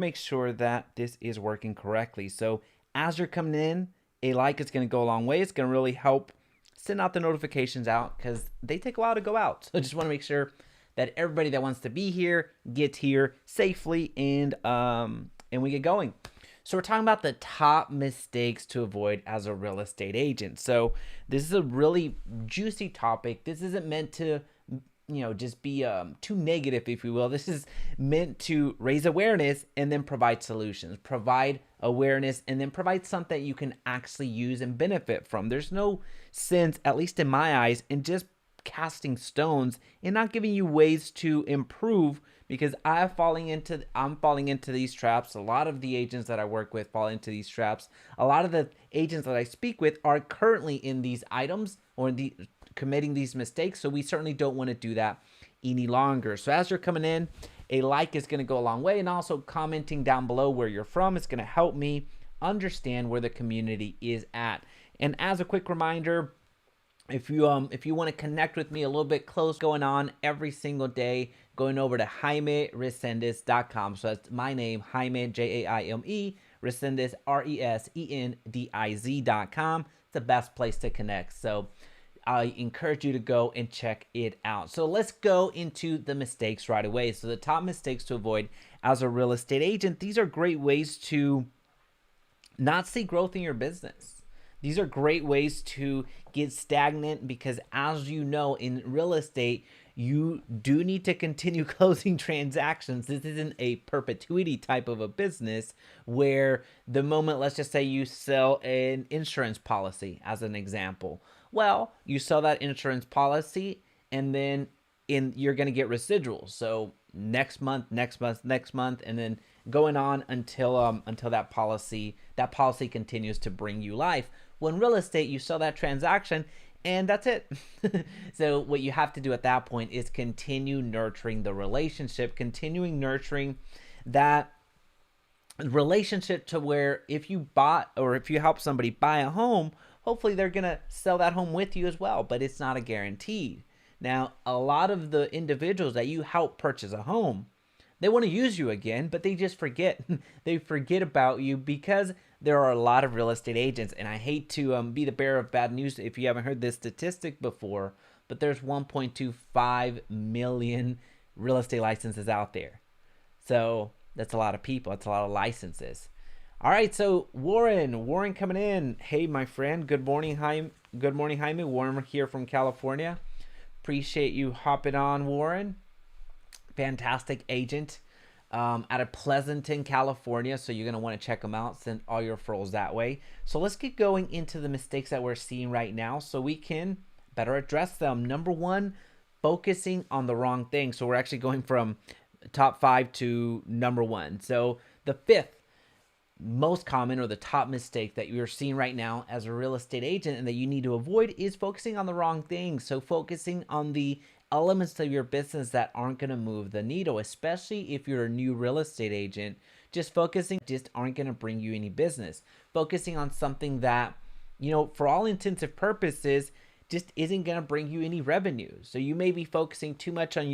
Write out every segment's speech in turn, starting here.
make sure that this is working correctly. So as you're coming in, a like is going to go a long way. It's going to really help send out the notifications out because they take a while to go out. So I just want to make sure that everybody that wants to be here gets here safely and we get going. So we're talking about the top mistakes to avoid as a real estate agent. So this is a really juicy topic. This isn't meant to just be too negative, if you will. This is meant to raise awareness and then provide solutions, provide awareness and then provide something that you can actually use and benefit from. There's no sense, at least in my eyes, in just casting stones and not giving you ways to improve, because I'm falling into these traps. A lot of the agents that I work with fall into these traps. A lot of the agents that I speak with are currently in these items or committing these mistakes. So we certainly don't want to do that any longer. So as you're coming in, a like is going to go a long way, and also commenting down below where you're from is going to help me understand where the community is at. And as a quick reminder, if you want to connect with me a little bit close, going on every single day, going over to JaimeResendiz.com. So that's my name, Jaime, Jaime, Resendiz, Resendiz.com. It's the best place to connect. So I encourage you to go and check it out. So let's go into the mistakes right away. So the top mistakes to avoid as a real estate agent. These are great ways to not see growth in your business. These are great ways to get stagnant because, as you know, in real estate, you do need to continue closing transactions. This isn't a perpetuity type of a business where the moment, let's just say you sell an insurance policy as an example. Well, you sell that insurance policy and then you're going to get residuals. So next month, and then going on until that policy continues to bring you life. When real estate, you sell that transaction and that's it. So what you have to do at that point is continue nurturing the relationship, continuing nurturing that relationship to where if you bought or if you help somebody buy a home, hopefully they're going to sell that home with you as well, but it's not a guarantee. Now, a lot of the individuals that you help purchase a home, they want to use you again, but they just forget. They forget about you because there are a lot of real estate agents, and I hate to be the bearer of bad news if you haven't heard this statistic before, but there's 1.25 million real estate licenses out there. So that's a lot of people. That's a lot of licenses. All right, so Warren coming in. Hey, my friend. Good morning, Jaime. Good morning, Jaime. Warren here from California. Appreciate you hopping on, Warren. Fantastic agent out of Pleasanton, California. So you're going to want to check them out. Send all your referrals that way. So let's get going into the mistakes that we're seeing right now so we can better address them. Number one, focusing on the wrong thing. So we're actually going from top 5 to number 1. So the fifth most common or the top mistake that you're seeing right now as a real estate agent and that you need to avoid is focusing on the wrong things. So focusing on the elements of your business that aren't going to move the needle, especially if you're a new real estate agent. Just aren't going to bring you any business. Focusing on something that, for all intents and purposes, just isn't going to bring you any revenue. So you may be focusing too much on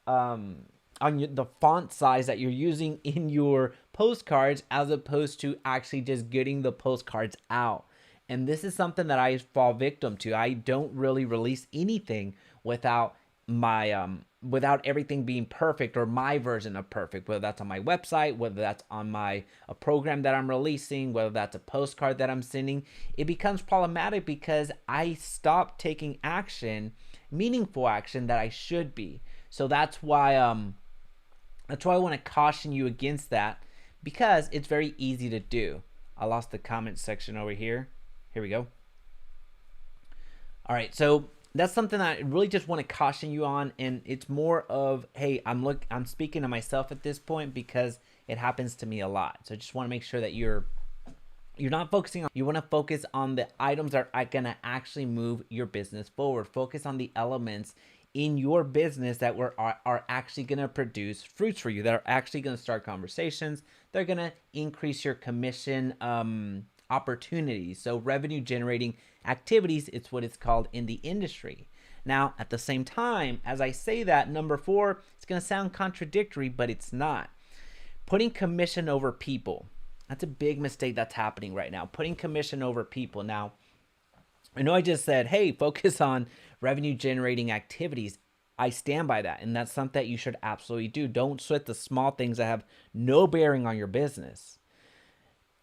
the font size that you're using in your postcards as opposed to actually just getting the postcards out. And this is something that I fall victim to. I don't really release anything without without everything being perfect or my version of perfect, whether that's on my website, whether that's on a program that I'm releasing, whether that's a postcard that I'm sending. It becomes problematic because I stop taking meaningful action that I should be. So that's why I want to caution you against that, because it's very easy to do. I lost the comment section over here. Here we go. All right, so that's something I really just want to caution you on, and it's more of, hey, I'm speaking to myself at this point because it happens to me a lot. So I just want to make sure that you're not focusing on, you want to focus on the items that are going to actually move your business forward. Focus on the elements in your business that are actually going to produce fruits for you, that are actually going to start conversations. They're going to increase your commission opportunities. So revenue generating activities, it's what it's called in the industry. Now, at the same time, as I say that, number 4, it's going to sound contradictory, but it's not. Putting commission over people. That's a big mistake that's happening right now. Putting commission over people. Now, I know I just said, hey, focus on revenue generating activities. I stand by that. And that's something that you should absolutely do. Don't sweat the small things that have no bearing on your business.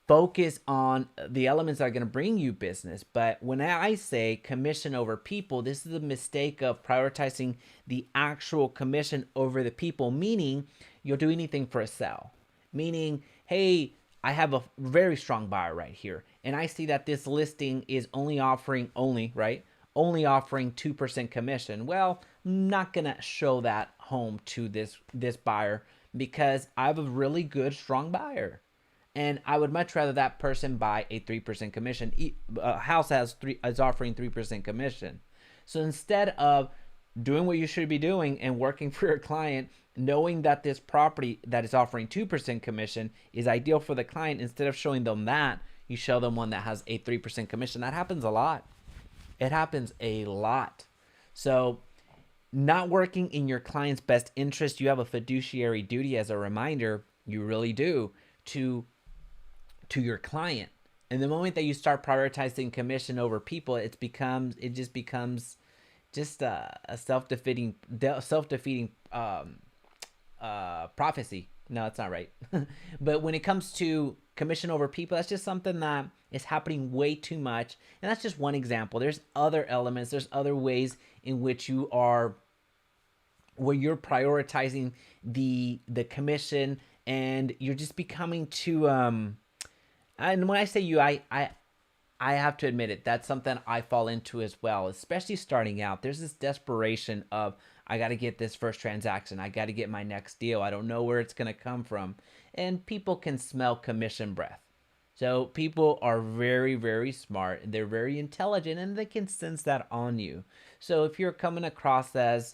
Focus on the elements that are going to bring you business. But when I say commission over people, this is a mistake of prioritizing the actual commission over the people, meaning you'll do anything for a sale. Meaning, hey, I have a very strong buyer right here, and I see that this listing is only offering 2% commission. Well, I'm not gonna show that home to this buyer because I have a really good strong buyer, and I would much rather that person buy a 3% commission. A house is offering 3% commission. So instead of doing what you should be doing and working for your client, knowing that this property that is offering 2% commission is ideal for the client, instead of showing them that, you show them one that has a 3% commission. That happens a lot. It happens a lot. So not working in your client's best interest, you have a fiduciary duty, as a reminder, you really do, to your client. And the moment that you start prioritizing commission over people, it just becomes a self-defeating prophecy. No, it's not right. But when it comes to commission over people, that's just something that is happening way too much. And that's just one example. There's other elements. There's other ways in which where you're prioritizing the commission, and you're just becoming too and when I say you, I have to admit it. That's something I fall into as well, especially starting out. There's this desperation of, I got to get this first transaction. I got to get my next deal. I don't know where it's going to come from. And people can smell commission breath. So people are very, very smart. They're very intelligent, and they can sense that on you. So if you're coming across as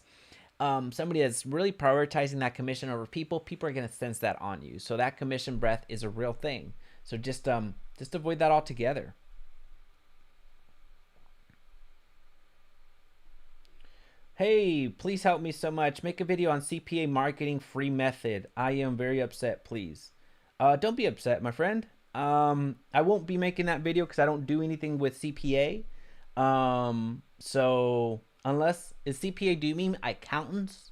somebody that's really prioritizing that commission over people, people are going to sense that on you. So that commission breath is a real thing. So just avoid that altogether. Hey, please help me so much. Make a video on CPA marketing free method. I am very upset, please. Don't be upset, my friend. I won't be making that video because I don't do anything with CPA. So unless, is CPA, do you mean accountants?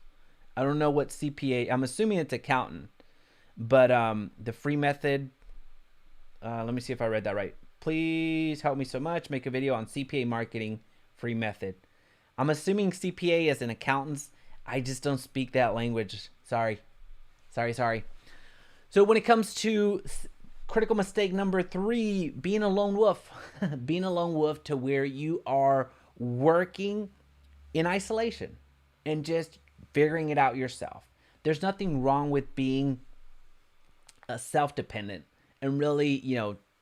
I don't know what CPA, I'm assuming it's accountant. But the free method, let me see if I read that right. Please help me so much. Make a video on CPA marketing free method. I'm assuming CPA is an accountants. I just don't speak that language. Sorry. So when it comes to critical mistake number 3, being a lone wolf. Being a lone wolf to where you are working in isolation and just figuring it out yourself. There's nothing wrong with being self-dependent and really,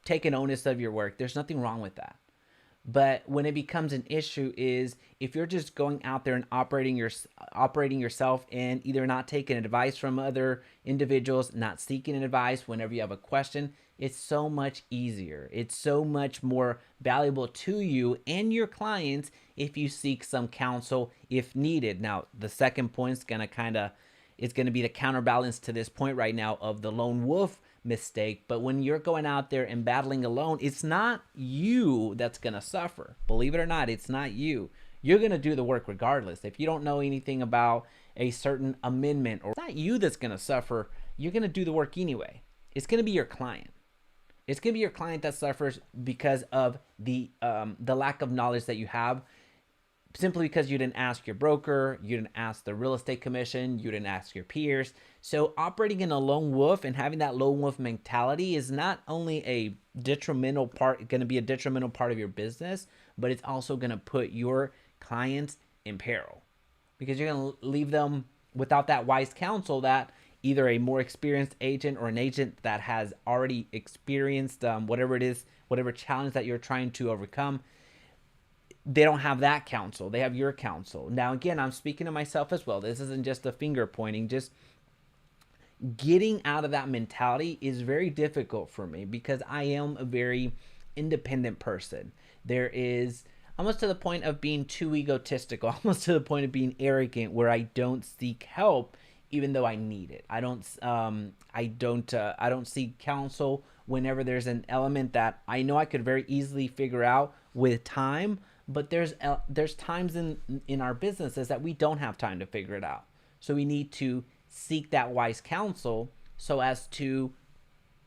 taking onus of your work. There's nothing wrong with that. But when it becomes an issue is if you're just going out there and operating yourself and either not taking advice from other individuals, not seeking advice whenever you have a question, it's so much easier. It's so much more valuable to you and your clients if you seek some counsel if needed. Now, the second point is going to be the counterbalance to this point right now of the lone wolf mistake. But when you're going out there and battling alone, it's not you that's going to suffer. Believe it or not, it's not you. You're going to do the work regardless. If you don't know anything about a certain amendment, or it's not you that's going to suffer, you're going to do the work anyway. It's going to be your client. It's going to be your client that suffers because of the lack of knowledge that you have, simply because you didn't ask your broker, you didn't ask the real estate commission, you didn't ask your peers. So operating in a lone wolf and having that lone wolf mentality is not only going to be a detrimental part of your business, but it's also going to put your clients in peril because you're going to leave them without that wise counsel that either a more experienced agent or an agent that has already experienced whatever it is, whatever challenge that you're trying to overcome. They don't have that counsel. They have your counsel. Now, again, I'm speaking to myself as well. This isn't just a finger pointing. Just getting out of that mentality is very difficult for me because I am a very independent person. There is almost to the point of being too egotistical, almost to the point of being arrogant, where I don't seek help even though I need it. I don't seek counsel whenever there's an element that I know I could very easily figure out with time. But there's times in our businesses that we don't have time to figure it out. So we need to seek that wise counsel so as to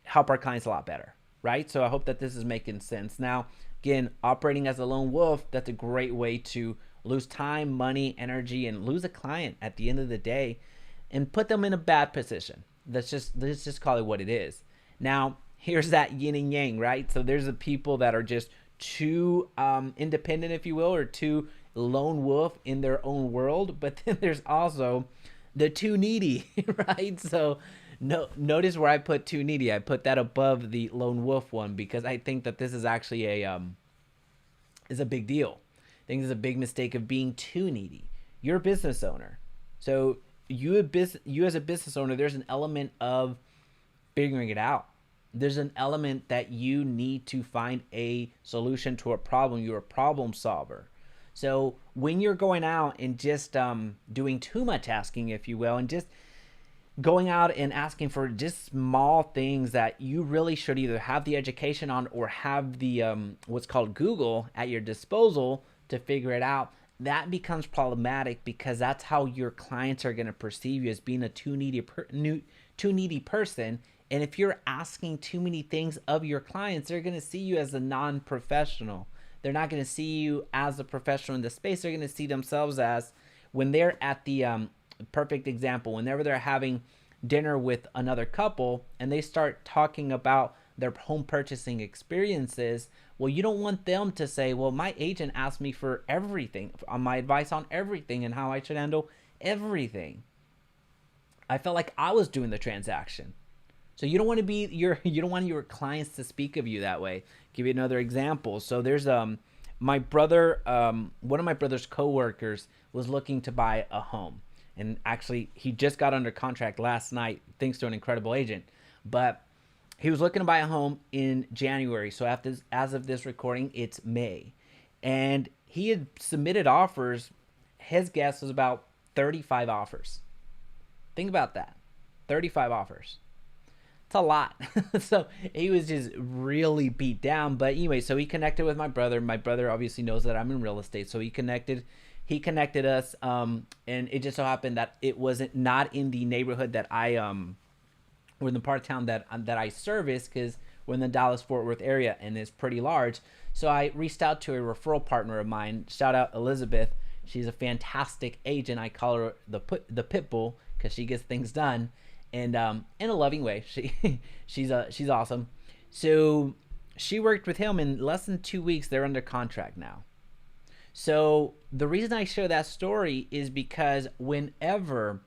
help our clients a lot better, right? So I hope that this is making sense. Now, again, operating as a lone wolf, that's a great way to lose time, money, energy, and lose a client at the end of the day and put them in a bad position. Let's just call it what it is. Now, here's that yin and yang, right? So there's the people that are just too independent, if you will, or too lone wolf in their own world. But then there's also the too needy, right? So no, notice where I put too needy. I put that above the lone wolf one because I think that this is actually is a big deal. I think it's a big mistake of being too needy. You're a business owner, so you as a business owner, there's an element of figuring it out. There's an element that you need to find a solution to a problem. You're a problem solver. So when you're going out and just doing too much asking, if you will, and just going out and asking for just small things that you really should either have the education on or have the what's called Google at your disposal to figure it out, that becomes problematic because that's how your clients are going to perceive you, as being a too needy person. And if you're asking too many things of your clients, they're going to see you as a non-professional. They're not going to see you as a professional in the space. They're going to see themselves as, when they're at the perfect example, whenever they're having dinner with another couple and they start talking about their home purchasing experiences, well, you don't want them to say, well, my agent asked me for everything, on my advice on everything and how I should handle everything. I felt like I was doing the transaction. So you don't want to be you don't want your clients to speak of you that way. Give you another example. So there's my brother, one of my brother's coworkers was looking to buy a home. And actually, he just got under contract last night, thanks to an incredible agent. But he was looking to buy a home in January. So as of this recording, it's May. And he had submitted offers. His guess was about 35 offers. Think about that. 35 offers. It's a lot. So he was just really beat down. But anyway, so he connected with my brother. My brother obviously knows that I'm in real estate. So he connected us, and it just so happened that it wasn't not in the neighborhood that I or in the part of town that I service, because we're in the Dallas-Fort Worth area and it's pretty large. So I reached out to a referral partner of mine. Shout out Elizabeth. She's a fantastic agent. I call her the pit bull because she gets things done, and in a loving way. She's awesome. So she worked with him in less than 2 weeks. They're under contract now. So the reason I share that story is because whenever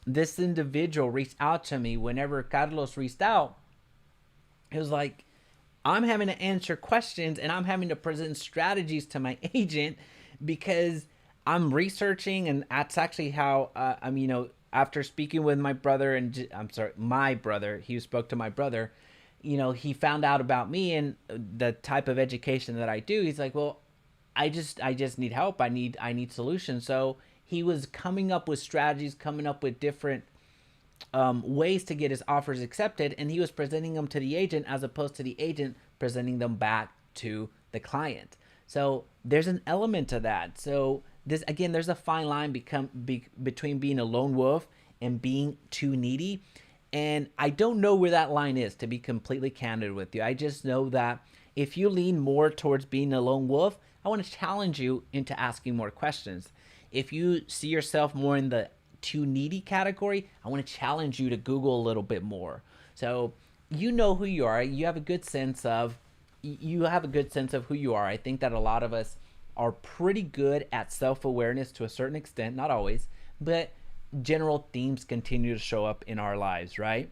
this individual reached out to me, whenever Carlos reached out, it was like, I'm having to answer questions and I'm having to present strategies to my agent because I'm researching. And that's actually how after speaking with my brother, he spoke to my brother, he found out about me and the type of education that I do. He's like, well, I just need help. I need solutions. So he was coming up with strategies, coming up with different ways to get his offers accepted, and he was presenting them to the agent as opposed to the agent presenting them back to the client. So there's an element to that. So there's a fine line between being a lone wolf and being too needy. And I don't know where that line is, to be completely candid with you. I just know that if you lean more towards being a lone wolf, I want to challenge you into asking more questions. If you see yourself more in the too needy category, I want to challenge you to Google a little bit more. So you know who you are. You have a good sense of who you are. I think that a lot of us are pretty good at self-awareness to a certain extent, not always, but general themes continue to show up in our lives, right?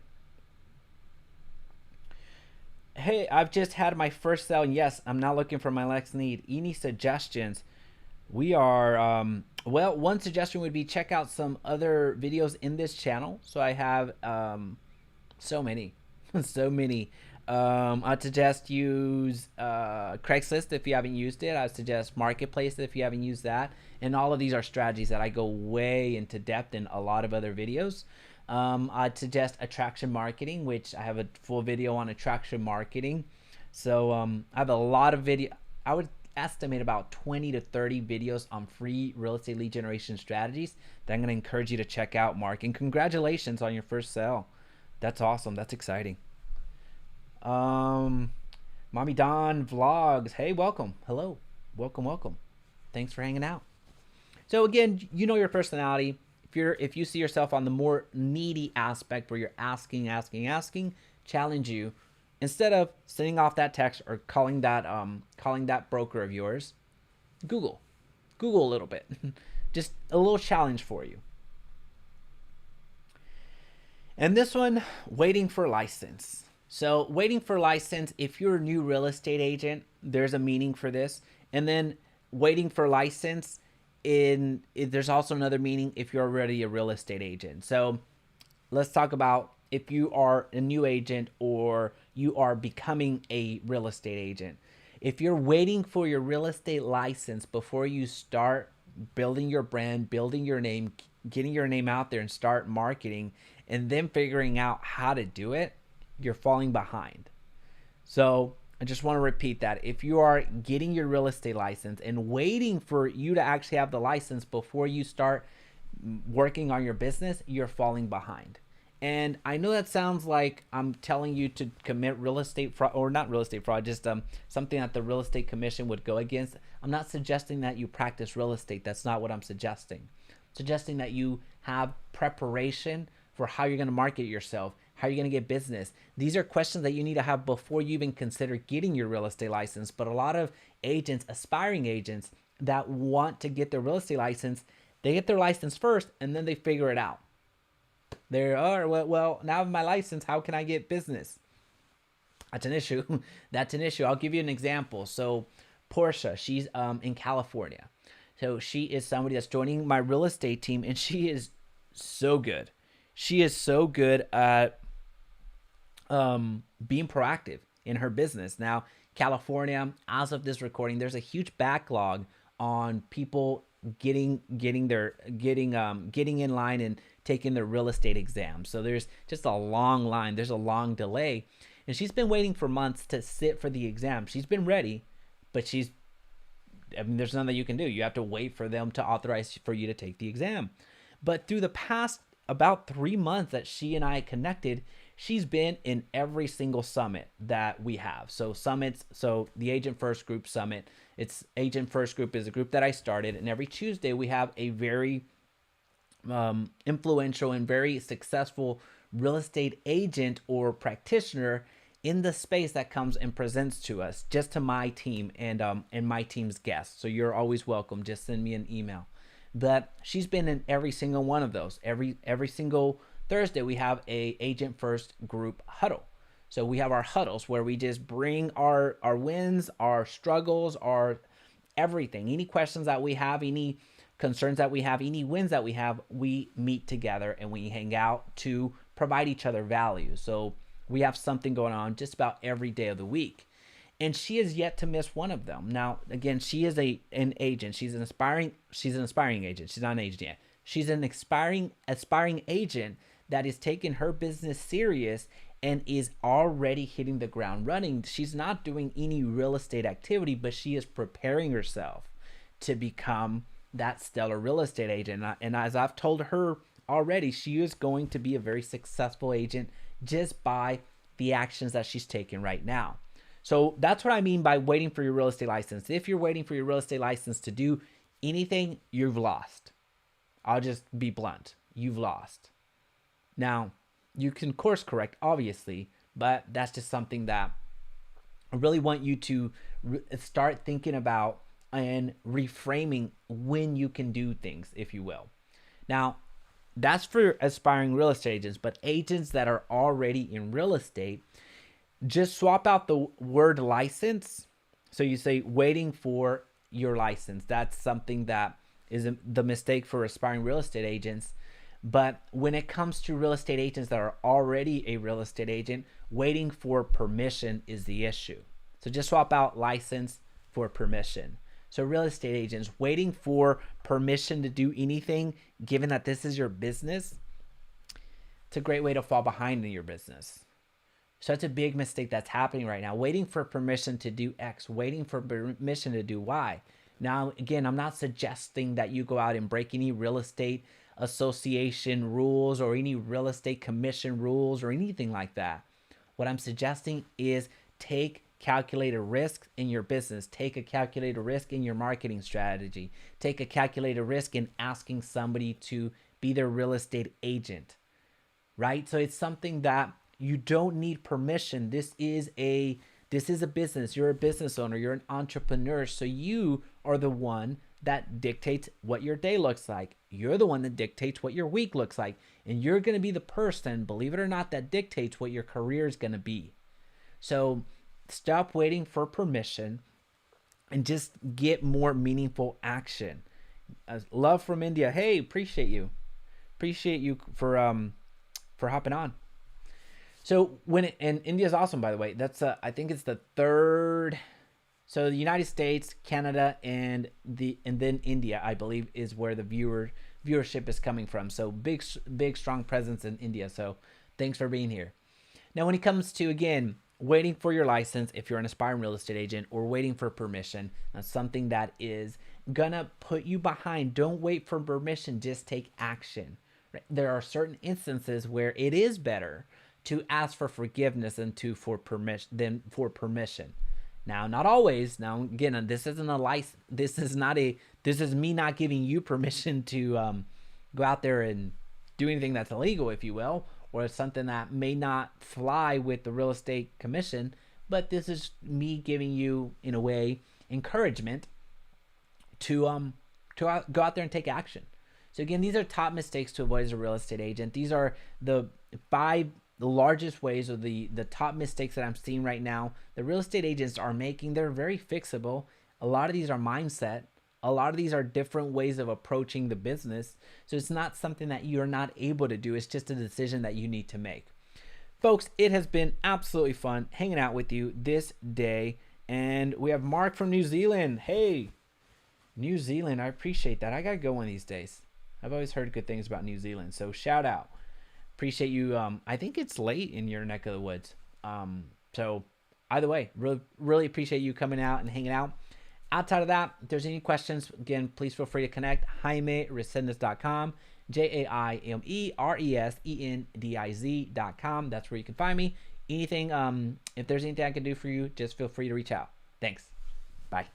Hey, I've just had my first sale, and yes, I'm not looking for my next need. Any suggestions? We are, one suggestion would be check out some other videos in this channel. So I have so many. I'd suggest use Craigslist if you haven't used it. I'd suggest Marketplace if you haven't used that. And all of these are strategies that I go way into depth in a lot of other videos. I'd suggest attraction marketing, which I have a full video on attraction marketing. So I have a lot of video. I would estimate about 20 to 30 videos on free real estate lead generation strategies that I'm going to encourage you to check out, Mark. And congratulations on your first sale. That's awesome. That's exciting. Mommy Don Vlogs. Hey, welcome. Hello. Welcome. Thanks for hanging out. So again, you know your personality. If you see yourself on the more needy aspect where you're asking, challenge you. Instead of sending off that text or calling that broker of yours, Google a little bit. Just a little challenge for you. And this one, waiting for license. So waiting for license, if you're a new real estate agent, there's a meaning for this. And then waiting for license, there's also another meaning if you're already a real estate agent. So let's talk about if you are a new agent or you are becoming a real estate agent. If you're waiting for your real estate license before you start building your brand, building your name, getting your name out there and start marketing, and then figuring out how to do it, you're falling behind. So I just want to repeat that. If you are getting your real estate license and waiting for you to actually have the license before you start working on your business, you're falling behind. And I know that sounds like I'm telling you to commit real estate fraud, or not real estate fraud, just something that the real estate commission would go against. I'm not suggesting that you practice real estate. That's not what I'm suggesting. I'm suggesting that you have preparation for how you're going to market yourself, how you're going to get business. These are questions that you need to have before you even consider getting your real estate license. But a lot of agents, aspiring agents that want to get their real estate license, they get their license first and then they figure it out. Well, now I have my license, how can I get business? That's an issue. That's an issue. I'll give you an example. So Portia, she's in California. So she is somebody that's joining my real estate team, and she is so good. She is so good at being proactive in her business. Now, California, as of this recording, there's a huge backlog on people getting in line and taking their real estate exam. So there's just a long line. There's a long delay. And she's been waiting for months to sit for the exam. She's been ready, but there's nothing that you can do. You have to wait for them to authorize for you to take the exam. But through the past about 3 months that she and I connected, she's been in every single summit that we have. So summits, so the Agent First Group Summit, it's Agent First Group is a group that I started, and every Tuesday we have a very influential and very successful real estate agent or practitioner in the space that comes and presents to us, just to my team and my team's guests. So you're always welcome. Just send me an email. But she's been in every single one of those. Every single Thursday we have a Agent First Group huddle. So we have our huddles where we just bring our wins, our struggles, our everything. Any questions that we have, any concerns that we have, any wins that we have, we meet together and we hang out to provide each other value. So we have something going on just about every day of the week. And she has yet to miss one of them. Now, again, she is an agent. She's an aspiring agent. She's not an agent yet. She's an aspiring agent that is taking her business serious and is already hitting the ground running. She's not doing any real estate activity, but she is preparing herself to become that stellar real estate agent. And as I've told her already, she is going to be a very successful agent just by the actions that she's taking right now. So that's what I mean by waiting for your real estate license. If you're waiting for your real estate license to do anything, you've lost. I'll just be blunt. You've lost. Now, you can course correct, obviously, but that's just something that I really want you to start thinking about and reframing when you can do things, if you will. Now, that's for aspiring real estate agents, but agents that are already in real estate, just swap out the word license. So you say waiting for your license. That's something that is the mistake for aspiring real estate agents. But when it comes to real estate agents that are already a real estate agent, waiting for permission is the issue. So just swap out license for permission. So real estate agents waiting for permission to do anything, given that this is your business, It's a great way to fall behind in your business. Such a big mistake that's happening right now. Waiting for permission to do X, waiting for permission to do Y. Now, again, I'm not suggesting that you go out and break any real estate association rules or any real estate commission rules or anything like that. What I'm suggesting is take calculated risk in your business. Take a calculated risk in your marketing strategy. Take a calculated risk in asking somebody to be their real estate agent, right? So it's something that you don't need permission. This is a business. You're a business owner. You're an entrepreneur. So you are the one that dictates what your day looks like. You're the one that dictates what your week looks like. And you're going to be the person, believe it or not, that dictates what your career is going to be. So stop waiting for permission and just get more meaningful action. Love from India. Hey, appreciate you. Appreciate you for hopping on. So and India's awesome, by the way. That's I think it's the third. So the United States, Canada, and then India, I believe, is where the viewership is coming from. So big strong presence in India. So thanks for being here. Now, when it comes to, again, waiting for your license, if you're an aspiring real estate agent, or waiting for permission, that's something that is gonna put you behind. Don't wait for permission, just take action. Right? There are certain instances where it is better to ask for forgiveness than for permission. Now, not always. Now, again, this isn't a license. This is me not giving you permission to go out there and do anything that's illegal, if you will, or something that may not fly with the real estate commission. But this is me giving you, in a way, encouragement to go out there and take action. So again, these are top mistakes to avoid as a real estate agent. These are the 5 largest ways, or the top mistakes that I'm seeing right now the real estate agents are making. They're very fixable. A lot of these are mindset. A lot of these are different ways of approaching the business. So it's not something that you're not able to do. It's just a decision that you need to make. Folks, it has been absolutely fun hanging out with you this day. And we have Mark from New Zealand. Hey, New Zealand, I appreciate that. I got to go one of these days. I've always heard good things about New Zealand. So shout out. Appreciate you. I think it's late in your neck of the woods. So either way, really appreciate you coming out and hanging out. Outside of that, if there's any questions, again, please feel free to connect. Jaime Resendiz.com, JaimeResendiz.com. That's where you can find me. Anything, if there's anything I can do for you, just feel free to reach out. Thanks.